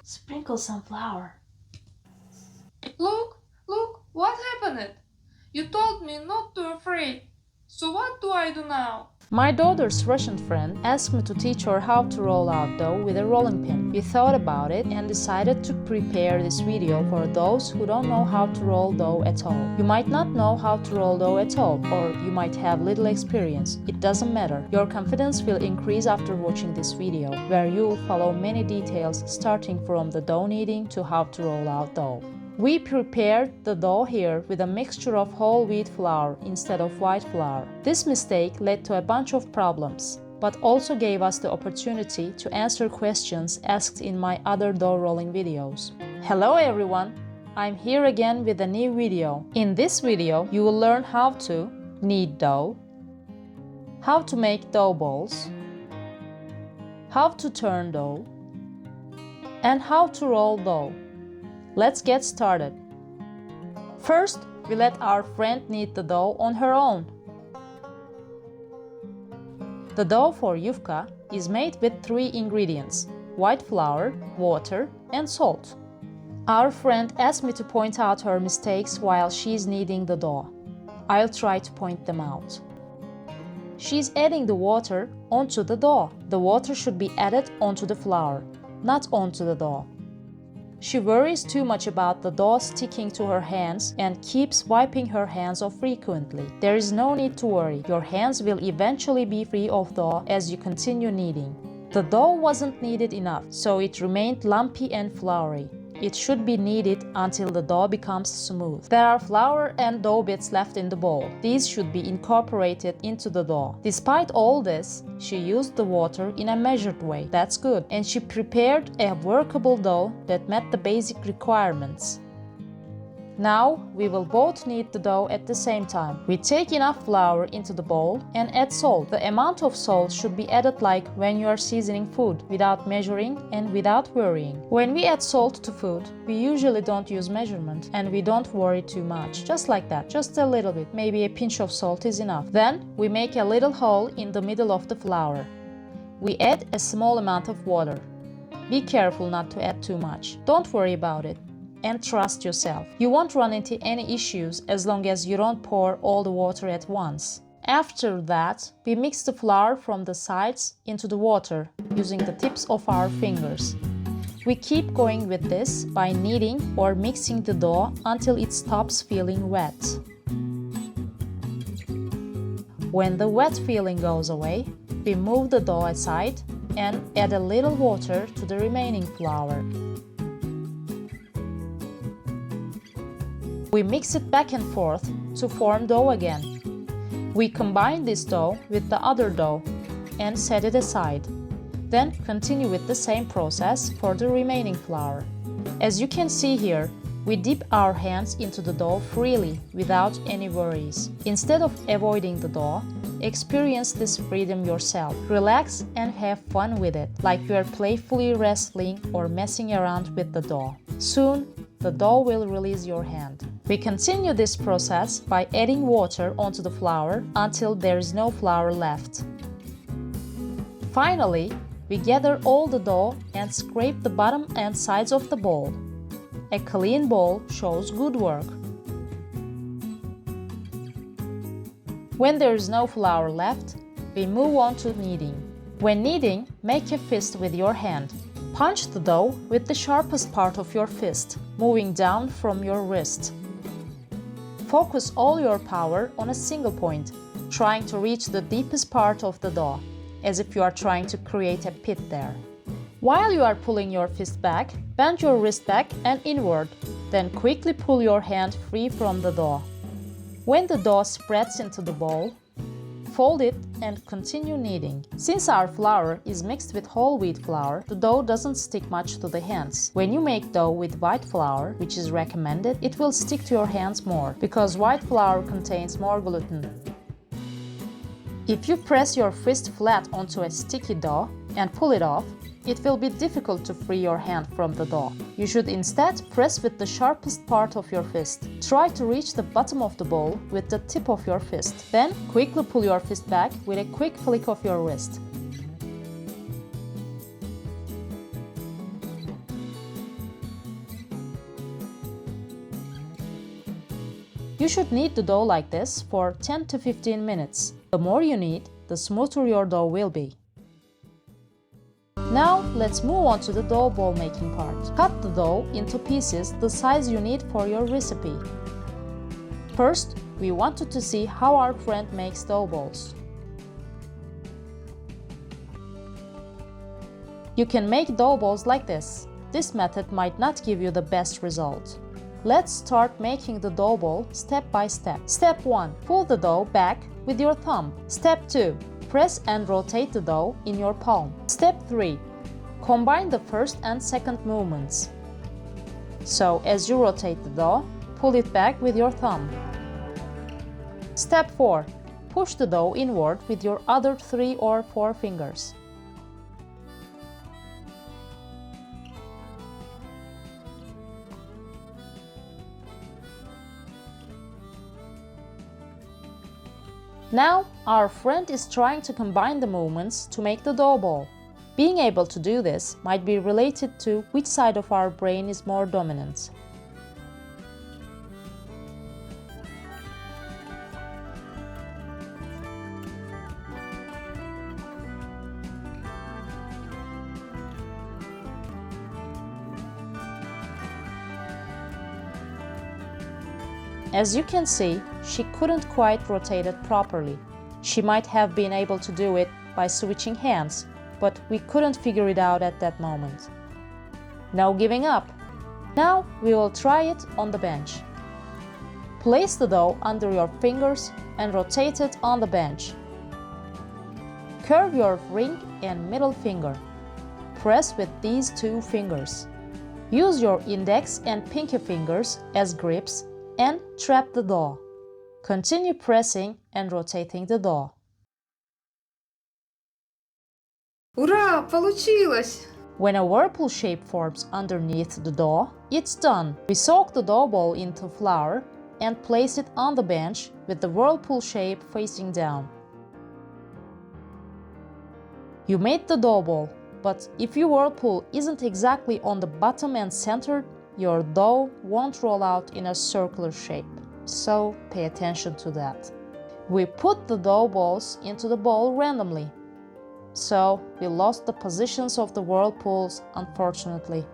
Sprinkle some flour. Look, what happened? You told me not to afraid. So what do I do now? My daughter's Russian friend asked me to teach her how to roll out dough with a rolling pin. We thought about it and decided to prepare this video for those who don't know how to roll dough at all. You might not know how to roll dough at all, or you might have little experience. It doesn't matter. Your confidence will increase after watching this video, where you'll follow many details starting from the dough kneading to how to roll out dough. We prepared the dough here with a mixture of whole wheat flour instead of white flour. This mistake led to a bunch of problems, but also gave us the opportunity to answer questions asked in my other dough rolling videos. Hello everyone! I'm here again with a new video. In this video, you will learn how to knead dough, how to make dough balls, how to turn dough, and how to roll dough. Let's get started. First, we let our friend knead the dough on her own. The dough for yufka is made with 3 ingredients: white flour, water, and salt. Our friend asked me to point out her mistakes while she's kneading the dough. I'll try to point them out. She's adding the water onto the dough. The water should be added onto the flour, not onto the dough. She worries too much about the dough sticking to her hands and keeps wiping her hands off frequently. There is no need to worry. Your hands will eventually be free of dough as you continue kneading. The dough wasn't kneaded enough, so it remained lumpy and floury. It should be kneaded until the dough becomes smooth. There are flour and dough bits left in the bowl. These should be incorporated into the dough. Despite all this, she used the water in a measured way. That's good. And she prepared a workable dough that met the basic requirements. Now, we will both knead the dough at the same time. We take enough flour into the bowl and add salt. The amount of salt should be added like when you are seasoning food, without measuring and without worrying. When we add salt to food, we usually don't use measurement and we don't worry too much. Just like that, just a little bit, maybe a pinch of salt is enough. Then, we make a little hole in the middle of the flour. We add a small amount of water. Be careful not to add too much. Don't worry about it. And trust yourself. You won't run into any issues as long as you don't pour all the water at once. After that, we mix the flour from the sides into the water using the tips of our fingers. We keep going with this by kneading or mixing the dough until it stops feeling wet. When the wet feeling goes away, we move the dough aside and add a little water to the remaining flour. We mix it back and forth to form dough again. We combine this dough with the other dough and set it aside. Then continue with the same process for the remaining flour. As you can see here, we dip our hands into the dough freely without any worries. Instead of avoiding the dough, experience this freedom yourself. Relax and have fun with it, like you are playfully wrestling or messing around with the dough. Soon, the dough will release your hand. We continue this process by adding water onto the flour until there is no flour left. Finally, we gather all the dough and scrape the bottom and sides of the bowl. A clean bowl shows good work. When there is no flour left, we move on to kneading. When kneading, make a fist with your hand. Punch the dough with the sharpest part of your fist, moving down from your wrist. Focus all your power on a single point, trying to reach the deepest part of the dough, as if you are trying to create a pit there. While you are pulling your fist back, bend your wrist back and inward, then quickly pull your hand free from the dough. When the dough spreads into the bowl, fold it and continue kneading. Since our flour is mixed with whole wheat flour, the dough doesn't stick much to the hands. When you make dough with white flour, which is recommended, it will stick to your hands more, because white flour contains more gluten. If you press your fist flat onto a sticky dough and pull it off, it will be difficult to free your hand from the dough. You should instead press with the sharpest part of your fist. Try to reach the bottom of the bowl with the tip of your fist. Then quickly pull your fist back with a quick flick of your wrist. You should knead the dough like this for 10 to 15 minutes. The more you knead, the smoother your dough will be. Now let's move on to the dough ball making part. Cut the dough into pieces the size you need for your recipe. First, we wanted to see how our friend makes dough balls. You can make dough balls like this. This method might not give you the best result. Let's start making the dough ball step by step. Step 1. Pull the dough back with your thumb. Step 2. Press and rotate the dough in your palm. Step 3. Combine the first and second movements. So, as you rotate the dough, pull it back with your thumb. Step 4. Push the dough inward with your other 3 or 4 fingers. Now, our friend is trying to combine the movements to make the dough ball. Being able to do this might be related to which side of our brain is more dominant. As you can see, she couldn't quite rotate it properly. She might have been able to do it by switching hands, but we couldn't figure it out at that moment. No giving up! Now we will try it on the bench. Place the dough under your fingers and rotate it on the bench. Curve your ring and middle finger. Press with these 2 fingers. Use your index and pinky fingers as grips and trap the dough. Continue pressing and rotating the dough. Ура! Получилось! When a whirlpool shape forms underneath the dough, it's done. We soak the dough ball into flour and place it on the bench with the whirlpool shape facing down. You made the dough ball, but if your whirlpool isn't exactly on the bottom and centered, your dough won't roll out in a circular shape, so pay attention to that. We put the dough balls into the bowl randomly, so we lost the positions of the whirlpools, unfortunately.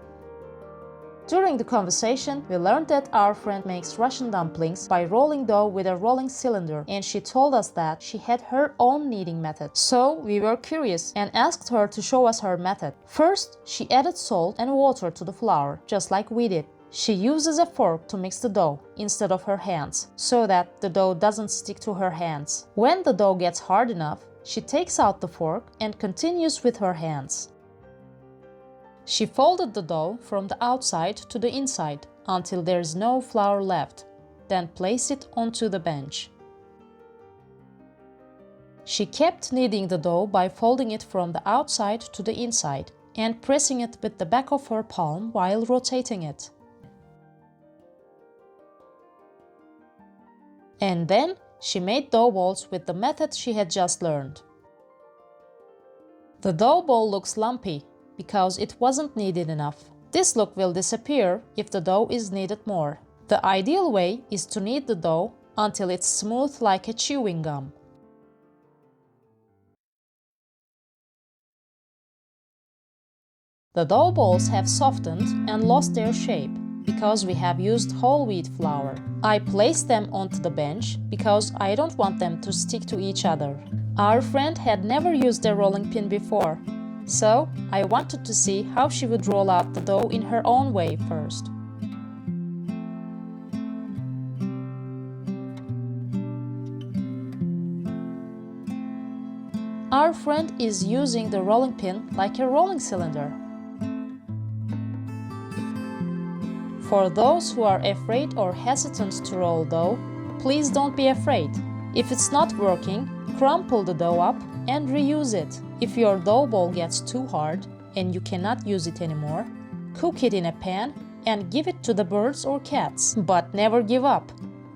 During the conversation, we learned that our friend makes Russian dumplings by rolling dough with a rolling cylinder, and she told us that she had her own kneading method. So we were curious and asked her to show us her method. First, she added salt and water to the flour, just like we did. She uses a fork to mix the dough instead of her hands, so that the dough doesn't stick to her hands. When the dough gets hard enough, she takes out the fork and continues with her hands. She folded the dough from the outside to the inside until there is no flour left, then place it onto the bench. She kept kneading the dough by folding it from the outside to the inside and pressing it with the back of her palm while rotating it. And then she made dough balls with the method she had just learned. The dough ball looks lumpy because it wasn't kneaded enough. This look will disappear if the dough is kneaded more. The ideal way is to knead the dough until it's smooth like a chewing gum. The dough balls have softened and lost their shape because we have used whole wheat flour. I placed them onto the bench because I don't want them to stick to each other. Our friend had never used a rolling pin before, so I wanted to see how she would roll out the dough in her own way first. Our friend is using the rolling pin like a rolling cylinder. For those who are afraid or hesitant to roll dough, please don't be afraid. If it's not working, crumple the dough up and reuse it. If your dough ball gets too hard and you cannot use it anymore, cook it in a pan and give it to the birds or cats. But never give up.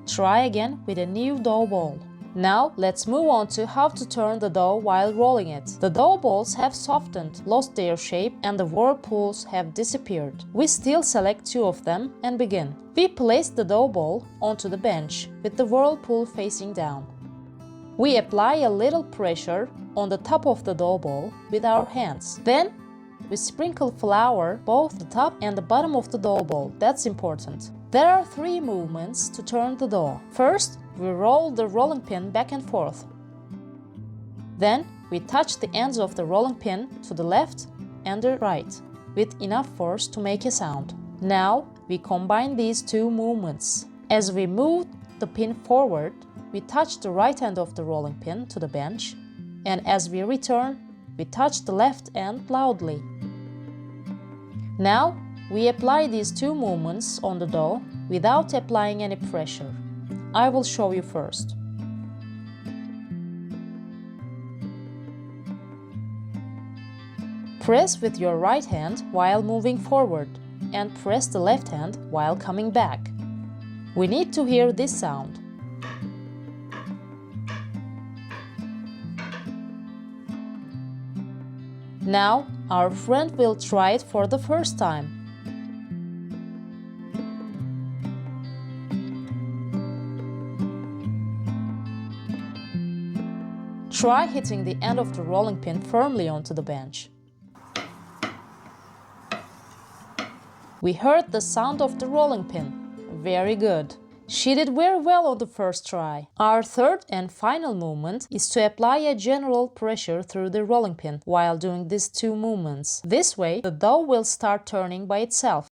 Try again with a new dough ball. Now let's move on to how to turn the dough while rolling it. The dough balls have softened, lost their shape, and the whirlpools have disappeared. We still select 2 of them and begin. We place the dough ball onto the bench with the whirlpool facing down. We apply a little pressure on the top of the dough ball with our hands. Then we sprinkle flour both the top and the bottom of the dough ball. That's important. There are 3 movements to turn the dough. First, we roll the rolling pin back and forth. Then we touch the ends of the rolling pin to the left and the right with enough force to make a sound. Now we combine these 2 movements. As we move the pin forward, we touch the right end of the rolling pin to the bench, and as we return, we touch the left end loudly. Now we apply these 2 movements on the dough without applying any pressure. I will show you first. Press with your right hand while moving forward and press the left hand while coming back. We need to hear this sound. Now our friend will try it for the first time. Try hitting the end of the rolling pin firmly onto the bench. We heard the sound of the rolling pin. Very good. She did very well on the first try. Our third and final movement is to apply a general pressure through the rolling pin while doing these 2 movements. This way, the dough will start turning by itself.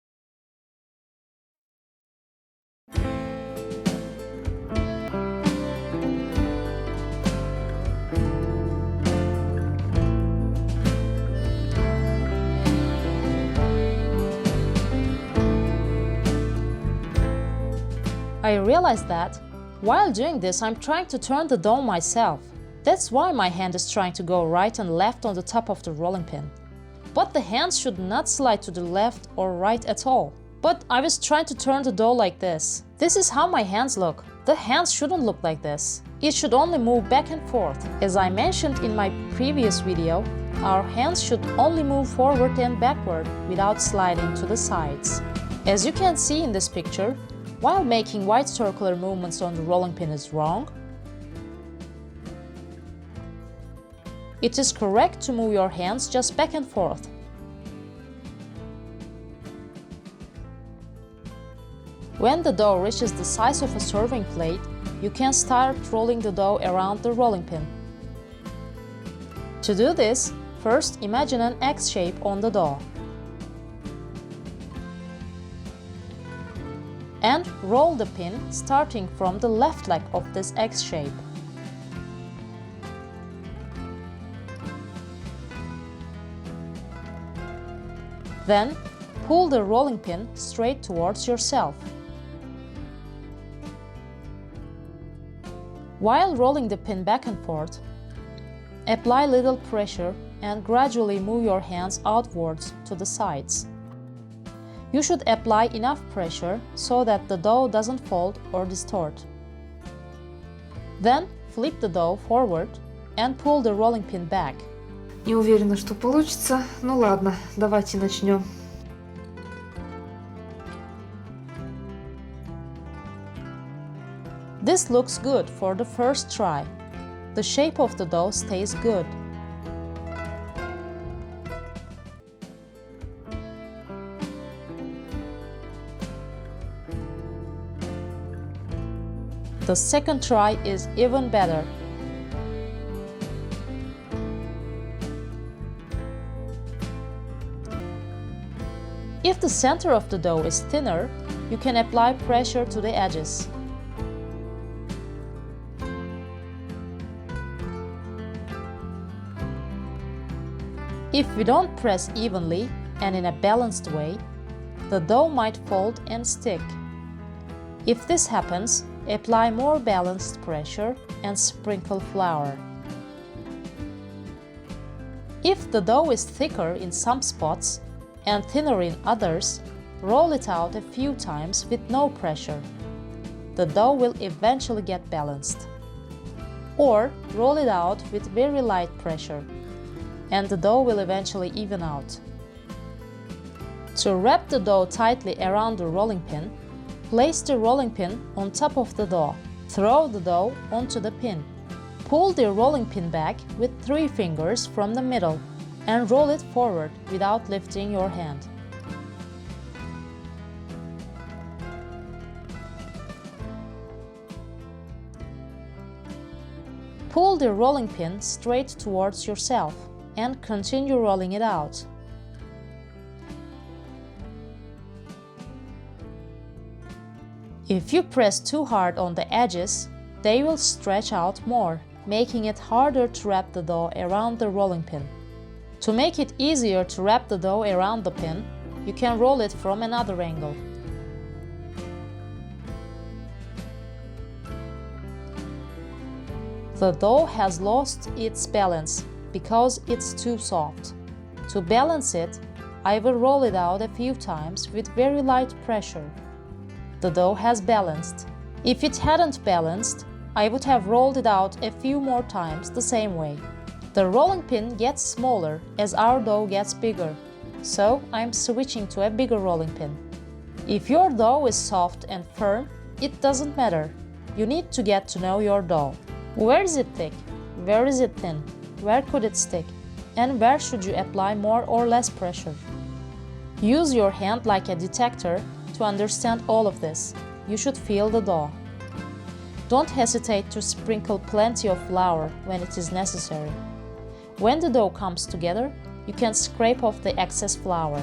I realized that while doing this, I'm trying to turn the dough myself. That's why my hand is trying to go right and left on the top of the rolling pin. But the hands should not slide to the left or right at all. But I was trying to turn the dough like this. This is how my hands look. The hands shouldn't look like this. It should only move back and forth. As I mentioned in my previous video, our hands should only move forward and backward without sliding to the sides. As you can see in this picture, while making wide circular movements on the rolling pin is wrong, it is correct to move your hands just back and forth. When the dough reaches the size of a serving plate, you can start rolling the dough around the rolling pin. To do this, first imagine an X shape on the dough. And roll the pin starting from the left leg of this X shape. Then pull the rolling pin straight towards yourself. While rolling the pin back and forth, apply little pressure and gradually move your hands outwards to the sides. You should apply enough pressure so that the dough doesn't fold or distort. Then flip the dough forward and pull the rolling pin back. Не уверена, что получится. Ну ладно, давайте начнем. This looks good for the first try. The shape of the dough stays good. The second try is even better. If the center of the dough is thinner, you can apply pressure to the edges. If we don't press evenly and in a balanced way, the dough might fold and stick. If this happens, apply more balanced pressure and sprinkle flour. If the dough is thicker in some spots and thinner in others, roll it out a few times with no pressure. The dough will eventually get balanced. or roll it out with very light pressure, and the dough will eventually even out. To wrap the dough tightly around the rolling pin, place the rolling pin on top of the dough. Throw the dough onto the pin. Pull the rolling pin back with 3 fingers from the middle and roll it forward without lifting your hand. Pull the rolling pin straight towards yourself and continue rolling it out. If you press too hard on the edges, they will stretch out more, making it harder to wrap the dough around the rolling pin. To make it easier to wrap the dough around the pin, you can roll it from another angle. The dough has lost its balance because it's too soft. To balance it, I will roll it out a few times with very light pressure. The dough has balanced. If it hadn't balanced, I would have rolled it out a few more times the same way. The rolling pin gets smaller as our dough gets bigger, so I'm switching to a bigger rolling pin. If your dough is soft and firm, it doesn't matter. You need to get to know your dough. Where is it thick? Where is it thin? Where could it stick? And where should you apply more or less pressure? Use your hand like a detector to understand all of this. You should feel the dough. Don't hesitate to sprinkle plenty of flour when it is necessary. When the dough comes together, you can scrape off the excess flour.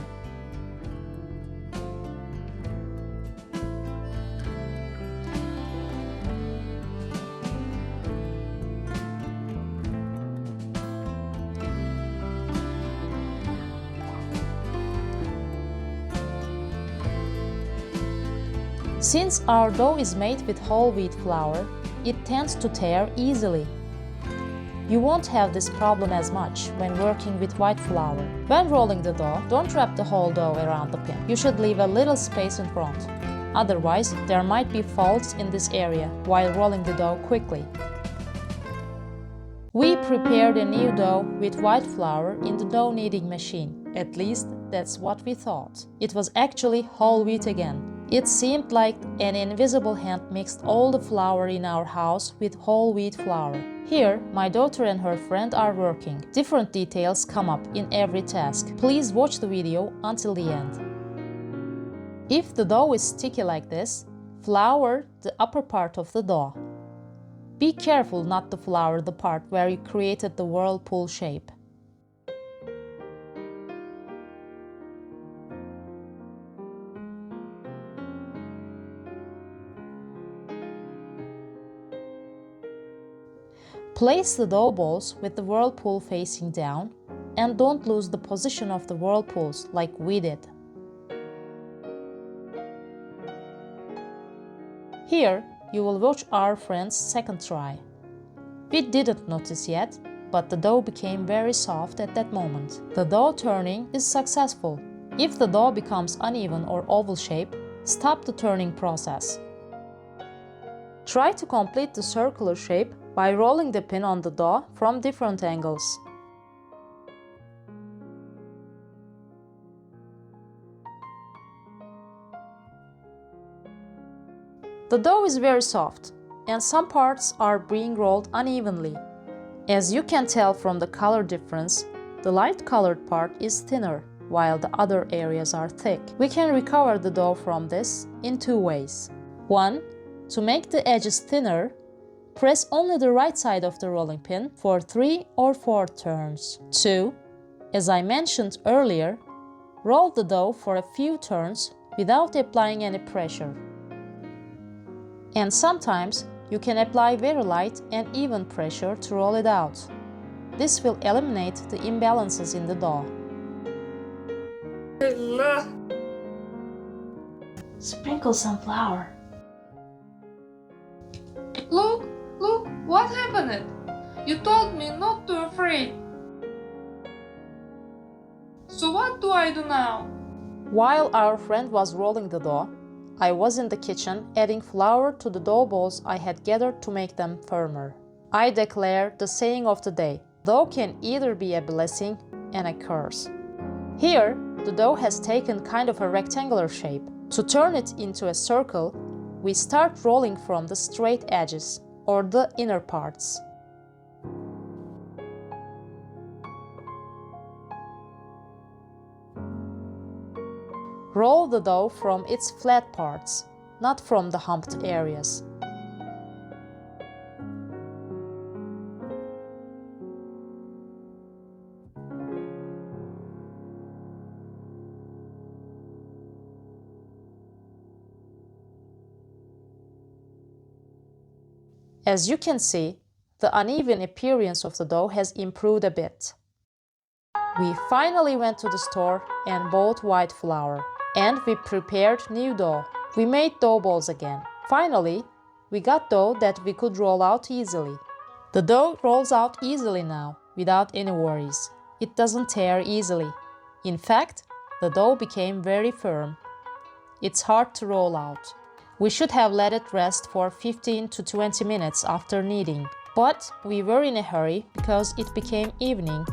Since our dough is made with whole wheat flour, it tends to tear easily. You won't have this problem as much when working with white flour. When rolling the dough, don't wrap the whole dough around the pin. You should leave a little space in front. Otherwise, there might be faults in this area while rolling the dough quickly. We prepared a new dough with white flour in the dough kneading machine. At least, that's what we thought. It was actually whole wheat again. It seemed like an invisible hand mixed all the flour in our house with whole wheat flour. Here, my daughter and her friend are working. Different details come up in every task. Please watch the video until the end. If the dough is sticky like this, flour the upper part of the dough. Be careful not to flour the part where you created the whirlpool shape. Place the dough balls with the whirlpool facing down and don't lose the position of the whirlpools like we did. Here, you will watch our friend's second try. We didn't notice yet, but the dough became very soft at that moment. The dough turning is successful. If the dough becomes uneven or oval shape, stop the turning process. Try to complete the circular shape by rolling the pin on the dough from different angles. The dough is very soft, and some parts are being rolled unevenly. As you can tell from the color difference, the light-colored part is thinner, while the other areas are thick. We can recover the dough from this in 2 ways. 1. To make the edges thinner, press only the right side of the rolling pin for 3 or 4 turns. 2. As I mentioned earlier, roll the dough for a few turns without applying any pressure. And sometimes you can apply very light and even pressure to roll it out. This will eliminate the imbalances in the dough. Sprinkle some flour. Look, what happened? You told me not to afraid. So what do I do now? While our friend was rolling the dough, I was in the kitchen adding flour to the dough balls I had gathered to make them firmer. I declare the saying of the day: dough can either be a blessing and a curse. Here, the dough has taken kind of a rectangular shape. To turn it into a circle, we start rolling from the straight edges, or the inner parts. Roll the dough from its flat parts, not from the humped areas. As you can see, the uneven appearance of the dough has improved a bit. We finally went to the store and bought white flour, and we prepared new dough. We made dough balls again. Finally, we got dough that we could roll out easily. The dough rolls out easily now, without any worries. It doesn't tear easily. In fact, the dough became very firm. It's hard to roll out. We should have let it rest for 15 to 20 minutes after kneading. But we were in a hurry because it became evening,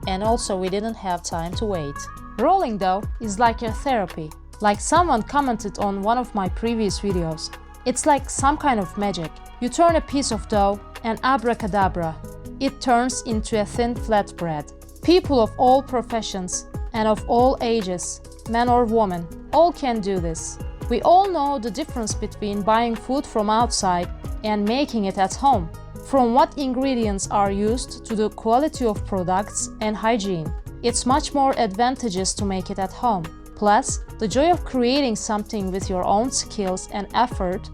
and also we didn't have time to wait. Rolling dough is like a therapy. Like someone commented on one of my previous videos. It's like some kind of magic. You turn a piece of dough and abracadabra, it turns into a thin flatbread. People of all professions and of all ages, man or woman, all can do this. We all know the difference between buying food from outside and making it at home, from what ingredients are used to the quality of products and hygiene. It's much more advantageous to make it at home. Plus, the joy of creating something with your own skills and effort,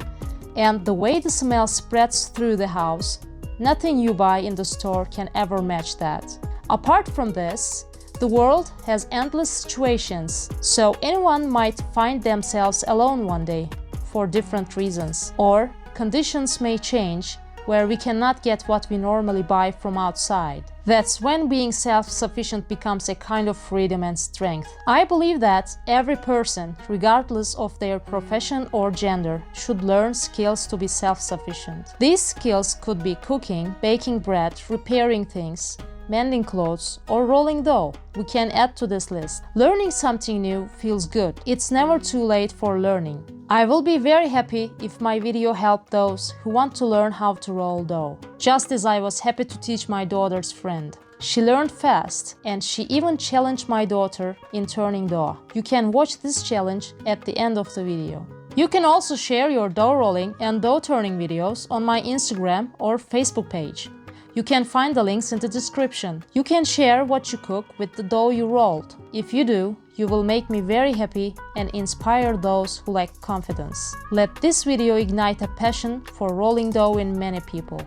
and the way the smell spreads through the house, nothing you buy in the store can ever match that. Apart from this, the world has endless situations, so anyone might find themselves alone one day for different reasons. Or conditions may change where we cannot get what we normally buy from outside. That's when being self-sufficient becomes a kind of freedom and strength. I believe that every person, regardless of their profession or gender, should learn skills to be self-sufficient. These skills could be cooking, baking bread, repairing things, mending clothes, or rolling dough. We can add to this list. Learning something new feels good. It's never too late for learning. I will be very happy if my video helped those who want to learn how to roll dough. Just as I was happy to teach my daughter's friend. She learned fast, and she even challenged my daughter in turning dough. You can watch this challenge at the end of the video. You can also share your dough rolling and dough turning videos on my Instagram or Facebook page. You can find the links in the description. You can share what you cook with the dough you rolled. If you do, you will make me very happy and inspire those who lack confidence. Let this video ignite a passion for rolling dough in many people.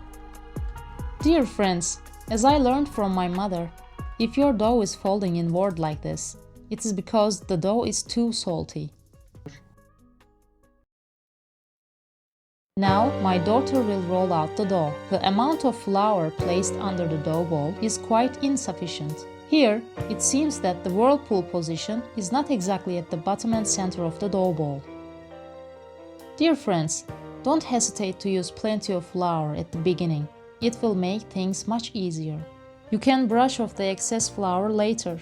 Dear friends, as I learned from my mother, if your dough is folding inward like this, it is because the dough is too salty. Now, my daughter will roll out the dough. The amount of flour placed under the dough ball is quite insufficient. Here, it seems that the whirlpool position is not exactly at the bottom and center of the dough ball. Dear friends, don't hesitate to use plenty of flour at the beginning. It will make things much easier. You can brush off the excess flour later.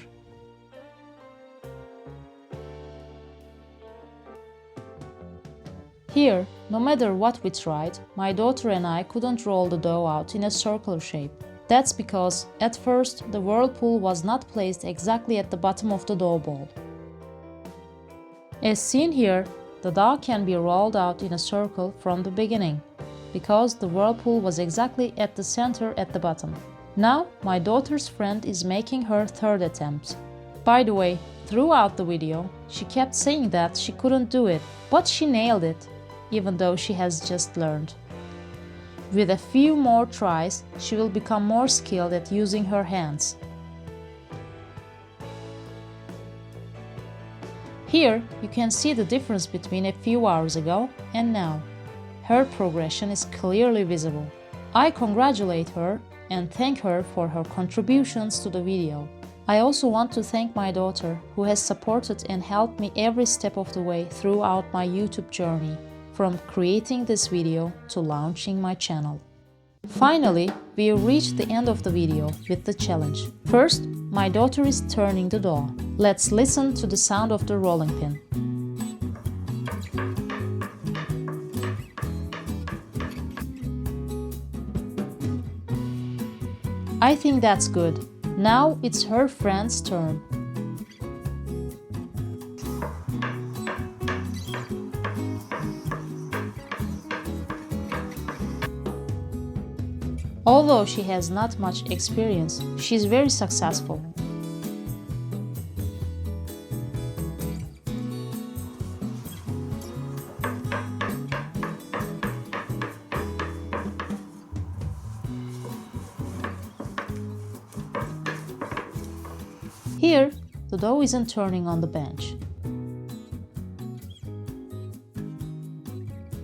Here, no matter what we tried, my daughter and I couldn't roll the dough out in a circular shape. That's because, at first, the whirlpool was not placed exactly at the bottom of the dough ball. As seen here, the dough can be rolled out in a circle from the beginning, because the whirlpool was exactly at the center at the bottom. Now, my daughter's friend is making her third attempt. By the way, throughout the video, she kept saying that she couldn't do it, but she nailed it, even though she has just learned. With a few more tries, she will become more skilled at using her hands. Here, you can see the difference between a few hours ago and now. Her progression is clearly visible. I congratulate her and thank her for her contributions to the video. I also want to thank my daughter, who has supported and helped me every step of the way throughout my YouTube journey, from creating this video to launching my channel. Finally, we reached the end of the video with the challenge. First, my daughter is turning the dough. Let's listen to the sound of the rolling pin. I think that's good. Now it's her friend's turn. Although she has not much experience, she is very successful. Here, the dough isn't turning on the bench.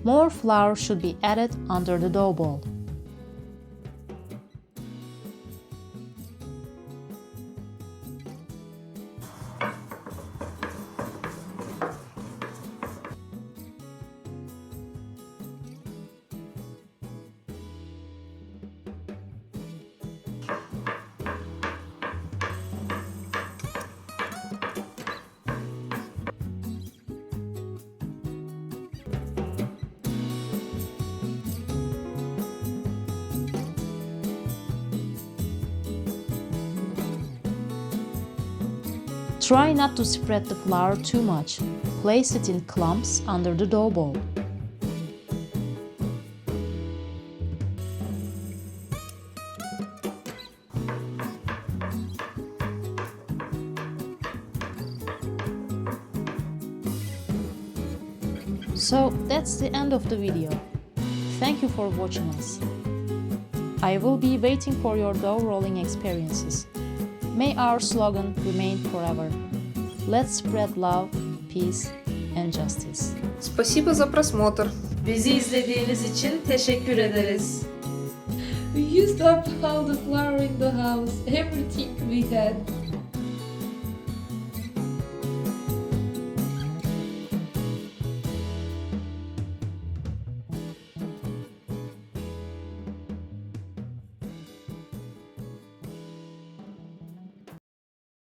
More flour should be added under the dough ball. Try not to spread the flour too much. Place it in clumps under the dough ball. So that's the end of the video. Thank you for watching us. I will be waiting for your dough rolling experiences. May our slogan remain forever. Let's spread love, peace and justice. Спасибо за просмотр. Bizi izlediğiniz için teşekkür ederiz. We used up all the flour in the house, everything we had.